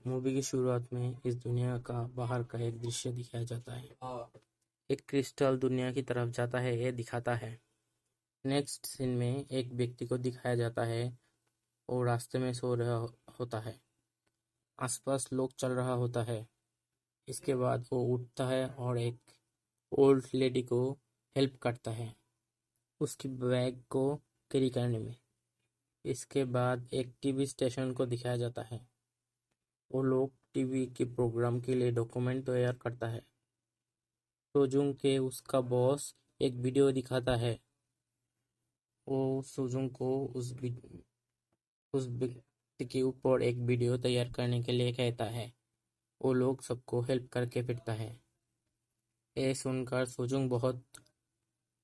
Movie की शुरुआत में इस दुनिया का बाहर का एक दृश्य दिखाया जाता है। एक क्रिस्टल दुनिया की तरफ जाता है, ये दिखाता है। नेक्स्ट सीन में एक व्यक्ति को दिखाया जाता है, वो रास्ते में सो रहा होता है। आसपास लोग चल रहा होता है। इसके बाद वो उठता है और एक ओल्ड लेडी को हेल्प करता है उसकी बैग को कैरी करने में। इसके बाद एक टीवी स्टेशन को दिखाया जाता है। वो लोग टीवी के प्रोग्राम के लिए डॉक्यूमेंट तैयार करता है। सोजुंग के उसका बॉस एक वीडियो दिखाता है। वो सोजुंग को उस व्यक्ति के ऊपर एक वीडियो तैयार करने के लिए कहता है। वो लोग सबको हेल्प करके फिरता है। ये सुनकर सोजुंग बहुत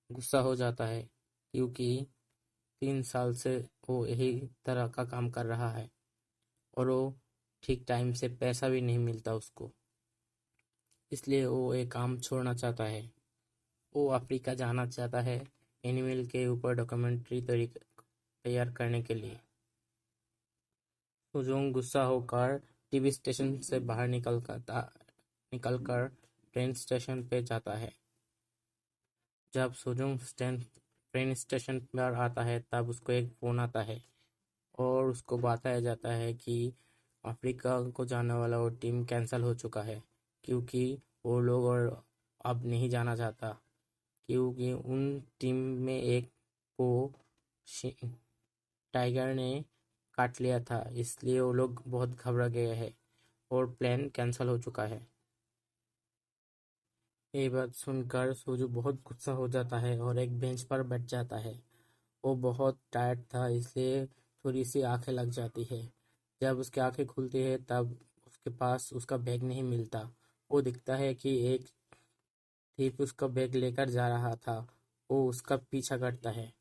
गुस्सा हो जाता है, क्योंकि 3 साल से वो यही तरह का काम कर रहा है और वो ठीक टाइम से पैसा भी नहीं मिलता उसको। इसलिए वो ये काम छोड़ना चाहता है। वो अफ्रीका जाना चाहता है एनिमल के ऊपर डॉक्यूमेंट्री तैयार करने के लिए। सोजुंग गुस्सा होकर टीवी स्टेशन से बाहर निकलकर ट्रेन स्टेशन पे जाता है। जब सोजुंग ट्रेन स्टेशन पर आता है तब उसको एक फ़ोन आता है और उसको बताया जाता है कि अफ्रीका को जाने वाला वो टीम कैंसिल हो चुका है, क्योंकि वो लोग और अब नहीं जाना चाहता, क्योंकि उन टीम में एक को टाइगर ने काट लिया था। इसलिए वो लोग बहुत घबरा गए हैं और प्लान कैंसिल हो चुका है। ये बात सुनकर सोजू बहुत गुस्सा हो जाता है और एक बेंच पर बैठ जाता है। वो बहुत टायर्ड था, इसलिए थोड़ी सी आंखें लग जाती है। जब उसकी आंखें खुलती है तब उसके पास उसका बैग नहीं मिलता। वो दिखता है कि एक थीफ उसका बैग लेकर जा रहा था। वो उसका पीछा करता है।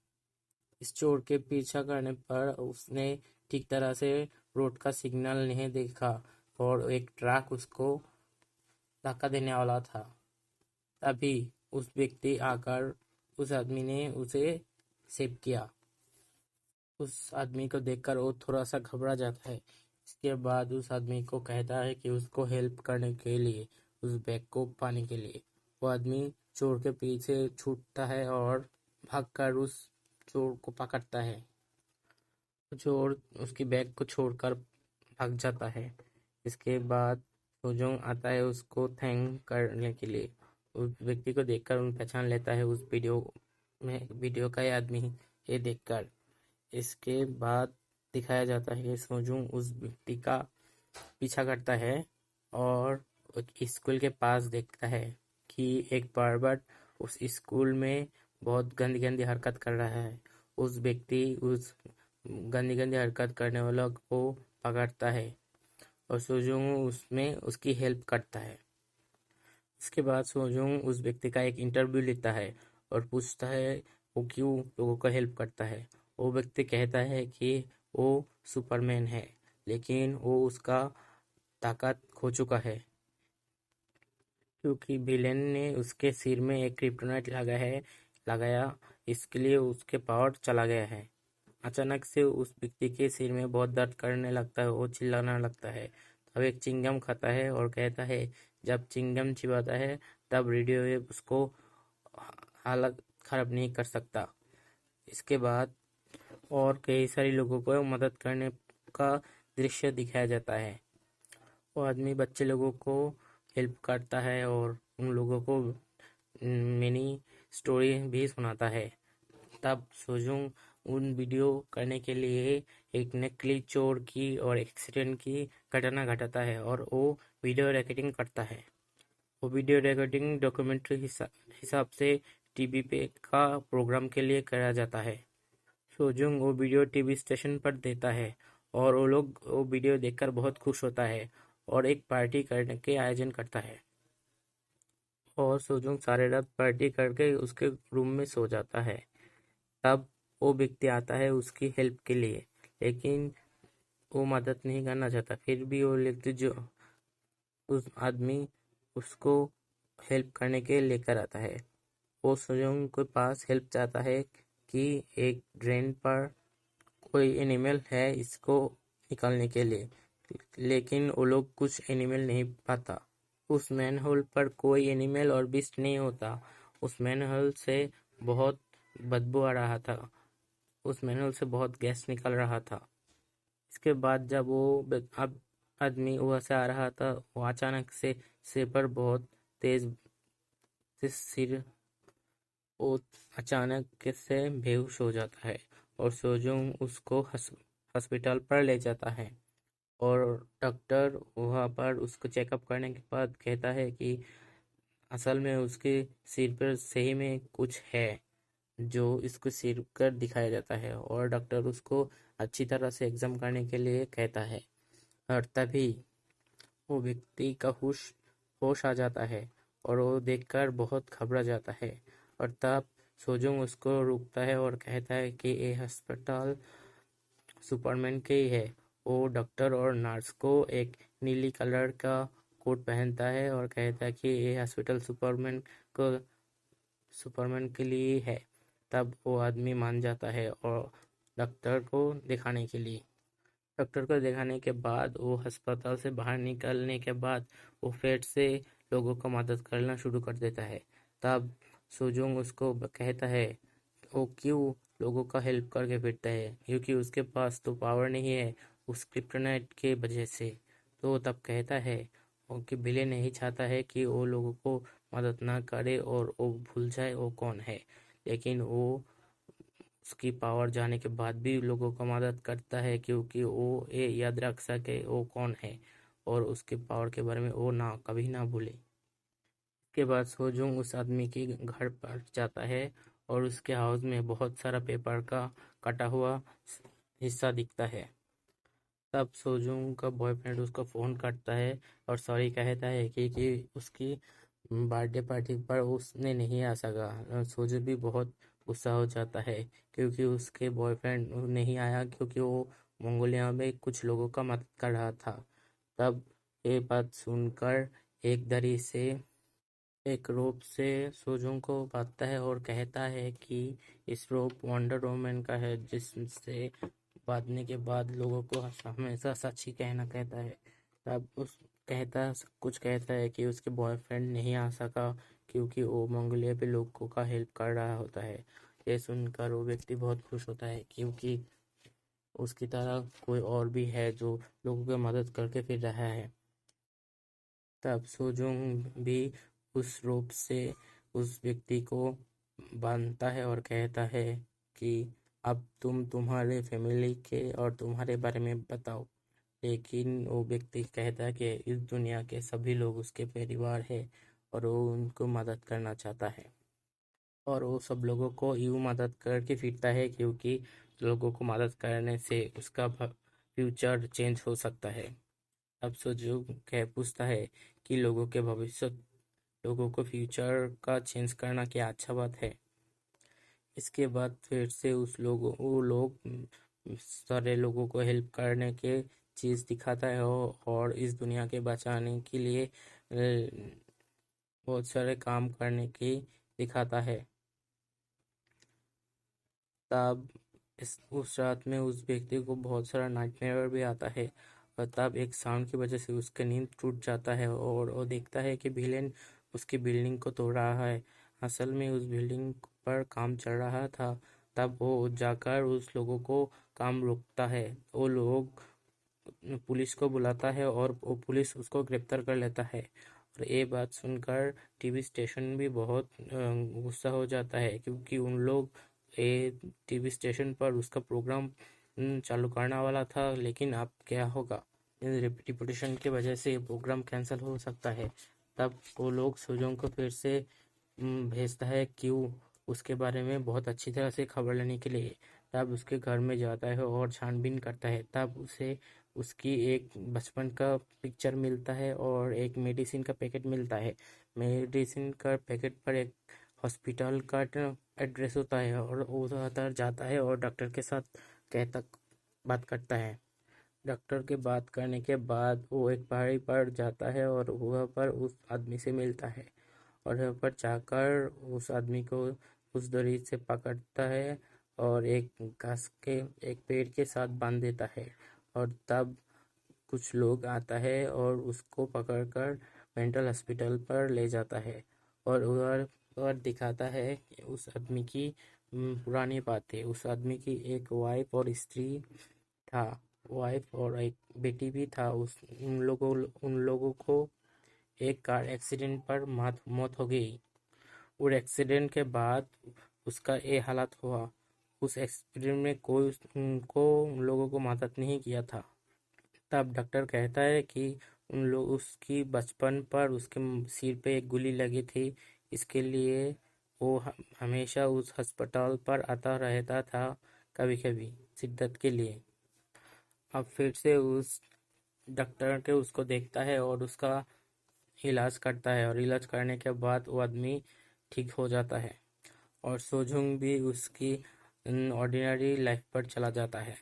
इस चोर के पीछा करने पर उसने ठीक तरह से रोड का सिग्नल नहीं देखा और एक ट्रक उसको धक्का देने वाला था। तभी उस व्यक्ति आकर उस आदमी ने उसे सेव किया। उस आदमी को देखकर वो थोड़ा सा घबरा जाता है। इसके बाद उस आदमी को कहता है कि उसको हेल्प करने के लिए उस बैग को पाने के लिए। वो आदमी चोर के पीछे छूटता है और भागकर उस चोर को पकड़ता है। चोर उसकी बैग को छोड़कर भाग जाता है। इसके बाद सोजोंग आता है उसको थैंक करने के लिए। उस व्यक्ति को देखकर उन पहचान लेता है उस वीडियो का ये आदमी ये देखकर। इसके बाद दिखाया जाता है कि सोजोंग उस व्यक्ति का पीछा करता है और स्कूल के पास देखता है कि एक बार्बर उस स्कूल में बहुत गंदी गंदी हरकत कर रहा है। उस व्यक्ति उस गंदी गंदी हरकत करने वाला को पकड़ता है और सोजोंग उसमें उसकी हेल्प करता है। इसके बाद सोजोंग उस व्यक्ति का एक इंटरव्यू लेता है और पूछता है वो क्यों लोगों को हेल्प करता है। वो व्यक्ति कहता है कि वो सुपरमैन है, लेकिन वो उसका ताकत खो चुका है, क्योंकि विलेन ने उसके सिर में एक क्रिप्टोनाइट लगाया। इसके लिए उसके पावर चला गया है। अचानक से उस व्यक्ति के सिर में बहुत दर्द करने लगता है। वो चिल्लाने लगता है। तब एक चिंगम खाता है और कहता है जब चिंगम चिबाता है तब रेडियो वेव उसको हालत खराब नहीं कर सकता। इसके बाद और कई सारे लोगों को मदद करने का दृश्य दिखाया जाता है। वो आदमी बच्चे लोगों को हेल्प करता है और उन लोगों को मिनी स्टोरी भी सुनाता है। तब सोजुंग उन वीडियो करने के लिए एक नकली चोर की और एक्सीडेंट की घटना घटाता है और वो वीडियो रिकॉर्डिंग करता है। वो वीडियो रिकॉर्डिंग डॉक्यूमेंट्री हिसाब से टीवी पे का प्रोग्राम के लिए करा जाता है। सोजुंग वो वीडियो टीवी स्टेशन पर देता है और वो लोग वो वीडियो देखकर बहुत खुश होता है और एक पार्टी करने के आयोजन करता है। और सोजुंग सारे रात पार्टी करके उसके रूम में सो जाता है। तब वो व्यक्ति आता है उसकी हेल्प के लिए, लेकिन वो मदद नहीं करना चाहता। फिर भी वो व्यक्ति जो उस आदमी उसको हेल्प करने के लेकर आता है। वो सोजुंग के पास हेल्प चाहता है कि एक ड्रेन पर कोई एनिमल है इसको निकालने के लिए, लेकिन वो लोग कुछ एनिमल नहीं पाता। उस मैनहोल पर कोई एनिमल और बीस्ट नहीं होता। उस मैनहोल से बहुत बदबू आ रहा था। उस मैनहोल से बहुत गैस निकल रहा था। इसके बाद जब अब आदमी वहां से आ रहा था, वो अचानक से सिर पर बहुत तेज से सिर वो अचानक से बेहोश हो जाता है और सोजोंग उसको हॉस्पिटल पर ले जाता है। और डॉक्टर वहाँ पर उसको चेकअप करने के बाद कहता है कि असल में उसके सिर पर सही में कुछ है जो इसको सिर कर दिखाया जाता है। और डॉक्टर उसको अच्छी तरह से एग्जाम करने के लिए कहता है। और तभी वो व्यक्ति का होश आ जाता है और वो देखकर बहुत घबरा जाता है। और तब सोजुंग उसको रोकता है और कहता है कि ये अस्पताल सुपरमैन के ही है। वो डॉक्टर और नर्स को एक नीली कलर का कोट पहनता है और कहता है कि ये हॉस्पिटल को सुपरमैन के लिए है। तब वो आदमी मान जाता है और डॉक्टर को दिखाने के लिए डॉक्टर को दिखाने के बाद वो अस्पताल से बाहर निकलने के बाद वो फिर से लोगों को मदद करना शुरू कर देता है। तब सुजुंग उसको कहता है वो क्यों लोगों का हेल्प करके फिरता है, क्योंकि उसके पास तो पावर नहीं है उस क्रिप्टोनाइट के वजह से। तो तब कहता है वो कि बिले नहीं चाहता है कि वो लोगों को मदद ना करे और वो भूल जाए वो कौन है। लेकिन वो उसकी पावर जाने के बाद भी लोगों को मदद करता है, क्योंकि वो ये याद रख सके वो कौन है और उसके पावर के बारे में वो ना कभी ना भूले। के बाद सोजुंग उस आदमी के घर पर जाता है और उसके हाउस में बहुत सारा पेपर का कटा हुआ हिस्सा दिखता है। तब सोजुंग का बॉयफ्रेंड उसको फ़ोन करता है और सॉरी कहता है कि उसकी बर्थडे पार्टी पर उसने नहीं आ सका। सोजू भी बहुत गुस्सा हो जाता है क्योंकि उसके बॉयफ्रेंड नहीं आया, क्योंकि वो मंगोलिया में कुछ लोगों का मदद कर रहा था। तब ये बात सुनकर एक दरी से एक रोप से सोजुंग को बांधता है और कहता है कि इस रोप वंडर वुमन का है, जिससे बांधने के बाद लोगों को हमेशा सच ही कहना कहता है। तब उस कहता कुछ कहता है कि उसके बॉयफ्रेंड नहीं आ सका क्योंकि वो मंगोलिया पे लोगों का हेल्प कर रहा होता है। ये सुनकर वो व्यक्ति बहुत खुश होता है क्योंकि उसकी तरह कोई और भी है जो लोगों की मदद करके फिर रहा है। तब सोजुंग भी उस रूप से उस व्यक्ति को बांधता है और कहता है कि अब तुम तुम्हारे फैमिली के और तुम्हारे बारे में बताओ। लेकिन वो व्यक्ति कहता है कि इस दुनिया के सभी लोग उसके परिवार है और वो उनको मदद करना चाहता है। और वो सब लोगों को यूँ मदद करके फिरता है क्योंकि लोगों को मदद करने से उसका फ्यूचर चेंज हो सकता है। अब सोचो कह पूछता है कि लोगों को फ्यूचर का चेंज करना क्या अच्छा बात है। इसके बाद फिर से वो लोग सारे लोगों को हेल्प करने के चीज़ दिखाता है और इस दुनिया के बचाने के लिए बहुत सारे काम करने की दिखाता है। तब उस रात में उस व्यक्ति को बहुत सारा नाइटमेयर भी आता है और तब एक साउंड की वजह से उसका नींद टूट जाता है और वो देखता है कि विलेन उसकी बिल्डिंग को तोड़ रहा है। असल में उस बिल्डिंग पर काम चल रहा था। तब वो जाकर उस लोगों को काम रोकता है। वो लोग पुलिस को बुलाता है और वो पुलिस उसको गिरफ्तार कर लेता है। और ये बात सुनकर टीवी स्टेशन भी बहुत गुस्सा हो जाता है, क्योंकि उन लोग ये टीवी स्टेशन पर उसका प्रोग्राम चालू करने वाला था। लेकिन अब क्या होगा, रिपोर्टेशन की वजह से ये प्रोग्राम कैंसिल हो सकता है। तब वो लोग सोजोंग को फिर से भेजता है क्यों उसके बारे में बहुत अच्छी तरह से खबर लेने के लिए। तब उसके घर में जाता है और छानबीन करता है। तब उसे उसकी एक बचपन का पिक्चर मिलता है और एक मेडिसिन का पैकेट मिलता है। मेडिसिन का पैकेट पर एक हॉस्पिटल का एड्रेस होता है और वो उधर जाता है और डॉक्टर के साथ कहता बात करता है। डॉक्टर के बात करने के बाद वो एक पहाड़ी पर जाता है और वहाँ पर उस आदमी से मिलता है और वहाँ पर जाकर उस आदमी को उस दरी से पकड़ता है और एक पेड़ के साथ बांध देता है। और तब कुछ लोग आता है और उसको पकड़कर मेंटल हॉस्पिटल पर ले जाता है और उधर पर दिखाता है कि उस आदमी की पुरानी बातें। उस आदमी की एक वाइफ और स्त्री था, वाइफ और एक बेटी भी था। उन लोगों को एक कार एक्सीडेंट पर मौत हो गई। और एक्सीडेंट के बाद उसका ये हालत हुआ। उस एक्सीडेंट में कोई उन लोगों को मदद नहीं किया था। तब डॉक्टर कहता है कि उसकी बचपन पर उसके सिर पे एक गोली लगी थी, इसके लिए वो हमेशा उस अस्पताल पर आता रहता था, कभी कभी शिद्दत के लिए। अब फिर से उस डॉक्टर के उसको देखता है और उसका इलाज करता है, और इलाज करने के बाद वो आदमी ठीक हो जाता है और सोजुंग भी उसकी ऑर्डिनरी लाइफ पर चला जाता है।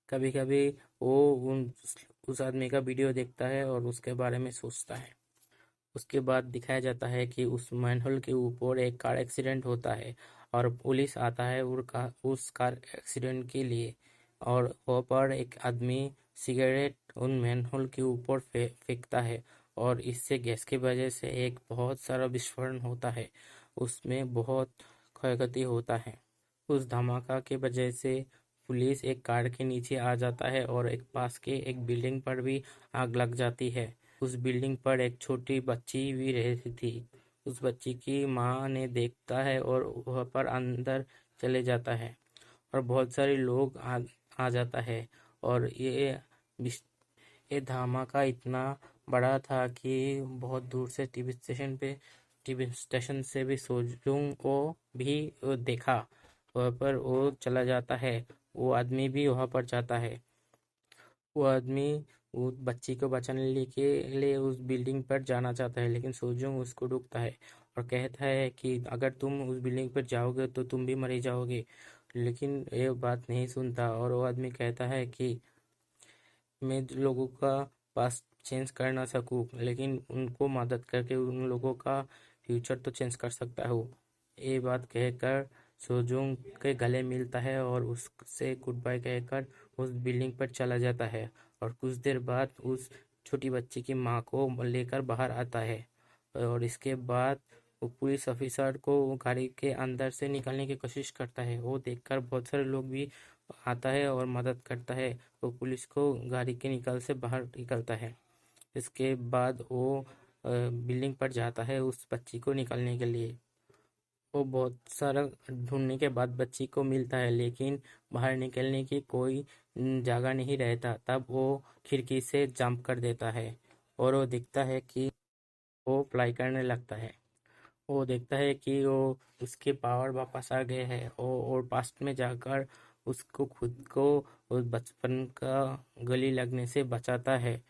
कभी कभी वो उस आदमी का वीडियो देखता है और उसके बारे में सोचता है। उसके बाद दिखाया जाता है कि उस मैनहोल के ऊपर एक कार एक्सीडेंट होता है और पुलिस आता है उस कार एक्सीडेंट के लिए। और वहाँ पर एक आदमी सिगरेट उन मैनहोल के ऊपर फेंकता है और इससे गैस की वजह से एक बहुत सारा विस्फोटन होता है। उसमें बहुत क्षयक्षति होता है। उस धमाका की वजह से पुलिस एक कार के नीचे आ जाता है और एक पास के एक बिल्डिंग पर भी आग लग जाती है। उस बिल्डिंग पर एक छोटी बच्ची भी रहती थी। उस बच्ची की माँ ने देखता है और वह पर अंदर चले जाता है और बहुत सारे लोग आ जाता है। और ये धमाका इतना बड़ा था कि बहुत दूर से टीवी स्टेशन से भी सोजूंग को भी वो देखा। वहाँ पर वो चला जाता है, वो आदमी भी वहाँ पर जाता है। वो आदमी वो बच्ची को बचाने के लिए उस बिल्डिंग पर जाना चाहता है, लेकिन सोजोंग उसको रोकता है और कहता है कि अगर तुम उस बिल्डिंग पर जाओगे तो तुम भी मरे जाओगे। लेकिन ये बात नहीं सुनता और वो आदमी कहता है कि मैं लोगों का पास्ट चेंज कर ना सकूं, लेकिन उनको मदद करके उन लोगों का फ्यूचर तो चेंज कर सकता हूँ। ये बात कहकर सोजोंग के गले मिलता है और उससे गुड बाय कहकर उस बिल्डिंग पर चला जाता है। और कुछ देर बाद उस छोटी बच्ची की माँ को लेकर बाहर आता है और इसके बाद वो पुलिस ऑफिसर को गाड़ी के अंदर से निकालने की कोशिश करता है। वो देखकर बहुत सारे लोग भी आता है और मदद करता है। वो पुलिस को गाड़ी के निकाल से बाहर निकलता है। इसके बाद वो बिल्डिंग पर जाता है उस बच्ची को निकालने के लिए। वो बहुत सारा ढूंढने के बाद बच्ची को मिलता है, लेकिन बाहर निकलने की कोई जगह नहीं रहता। तब वो खिड़की से जंप कर देता है और वो दिखता है कि वो फ्लाई करने लगता है। वो देखता है कि वो उसके पावर वापस आ गए हैं और पास्ट में जाकर उसको खुद को उस बचपन का गली लगने से बचाता है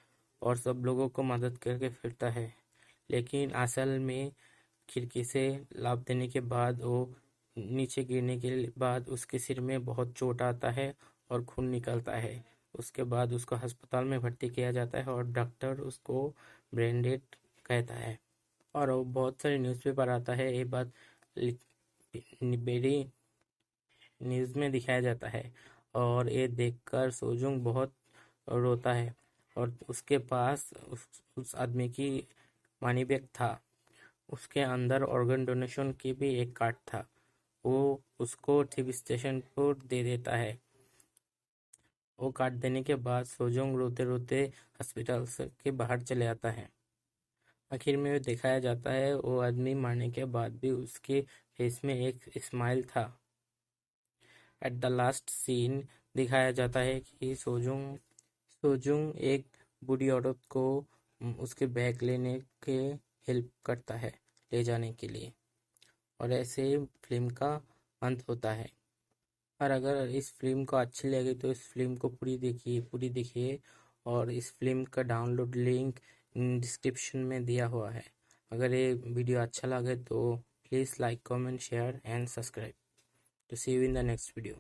और सब लोगों को मदद करके फिरता है। लेकिन असल में खिड़की से लाफ देने के बाद वो नीचे गिरने के बाद उसके सिर में बहुत चोट आता है और खून निकलता है। उसके बाद उसको अस्पताल में भर्ती किया जाता है और डॉक्टर उसको ब्रेन डेड कहता है। और वो बहुत सारे न्यूज़पेपर आता है, ये बात बेरी न्यूज़ में दिखाया जाता है। और ये देखकर सोजुंग बहुत रोता है और उसके पास उस आदमी की मनी बैग था। उसके अंदर ऑर्गन डोनेशन की भी एक कार्ड था। वो उसको टीवी स्टेशन को दे देता है। वो कार्ड देने के बाद सोजुंग रोते रोते हॉस्पिटल से के बाहर चले आता है। आखिर में दिखाया जाता है वो आदमी मरने के बाद भी उसके फेस में एक स्माइल था। एट द लास्ट सीन दिखाया जाता है कि सोजुंग एक बूढ़ी औरत को उसके बैग लेने के हेल्प करता है ले जाने के लिए। और ऐसे फिल्म का अंत होता है। और अगर इस फिल्म को अच्छी लगी तो इस फिल्म को पूरी देखिए। और इस फिल्म का डाउनलोड लिंक डिस्क्रिप्शन में दिया हुआ है। अगर ये वीडियो अच्छा लगे तो please like comment share and subscribe. To see you in the next video.